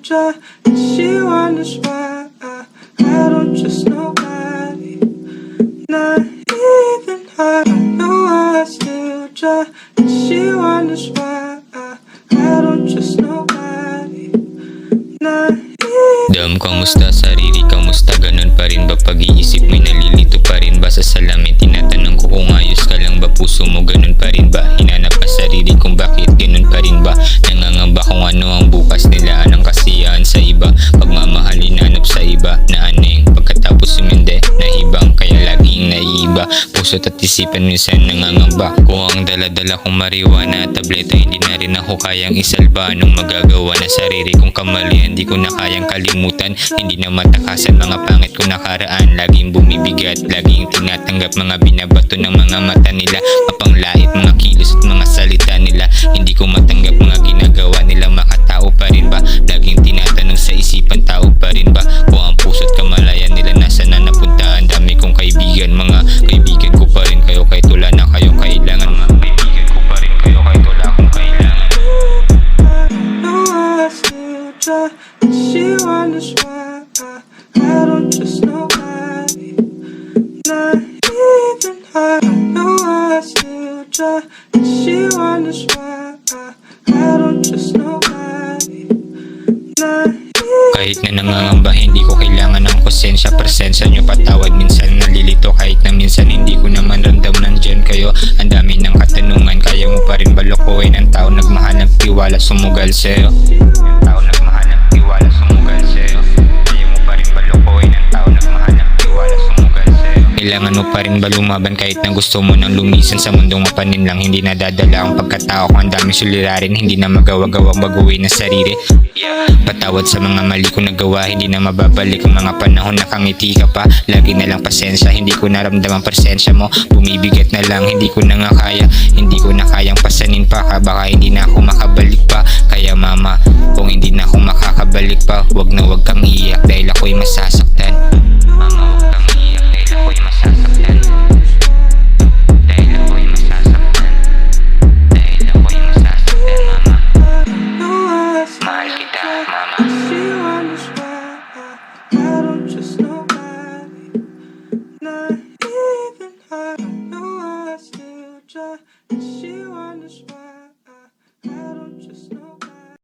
try, and she wonders why I don't trust nobody. Not even I know I still try, and she wonders why I don't trust nobody. Not Dam, kamusta? Sarili, kamusta? Ganun pa rin ba pag-iisip mo'y nalilito pa rin ba sa salamin? Tinatanong ko kung ayos ka lang ba? Puso mo ganun pa rin ba? Hinanap pa sarili kung bakit ganun pa rin ba? Nangangamba kung ano ang bukas nila, anong kasiyahan sa iba, pagmamahal hinanap sa iba, na aneng pagkatapos sumindi, nahibang kaya laging naiiba. Puso't at isipan minsan nangangamba, kung ang daladala kong marijuana at tableta, hindi na rin ako kayang isalba. Anong magagawa na sarili kong kamalian, di ko na kayang kalimutan. Hindi na matakasan mga pangit ko nakaraan, laging bumibigat, laging tinatanggap mga binabato ng mga mata nila, mapanglait mga kilos at mga salita nila. Hindi ko matanggap mga ginagawa nila, makatao pa rin ba? Laging tinatanong sa isipan, tao pa rin ba? Kung ang puso't kamalayan nila nasa na napunta. Ang dami kong kaibigan, mga kaibigan ko pa rin kayo kahit wala na kayong kailangan. Mga kaibigan ko pa rin kayo kahit wala akong kailangan. know I still try, and she wonders why I don't trust nobody. Not even I know I still try, and she wonders why I don't trust nobody. Not Kahit na nangangamba, hindi ko kailangan ng konsensya. Presensya nyo patawad, minsan nalilito. Kahit na minsan hindi ko naman ramdam nandyan kayo. Ang dami ng katanungan, kaya mo pa rin balokohin ang tao nagmahal ng tiwala sumugal sa'yo. Ang tao nagmahal ng tiwala sumugal sa'yo. Kaya mo pa rin balokohin ang tao nagmahal ng tiwala sumugal sa'yo. Kailangan mo pa rin ba lumaban kahit na gusto mo nang lumisan sa mundong mapanin lang? Hindi nadadala ang pagkatao ko, ang daming sulirarin, hindi na magawa-gawang baguhin ang sarili. Patawad sa mga mali ko nagawa, hindi na mababalik ang mga panahon na kangiti ka pa. Lagi na lang pasensya, hindi ko naramdam ang presensya mo. Bumibigat na lang, hindi ko na nga kaya, hindi ko na kayang pasanin pa ka. Baka hindi na ako makabalik pa. Kaya mama, kung hindi na ako makakabalik pa, wag na wag kang iiyak dahil ako'y masasaktan.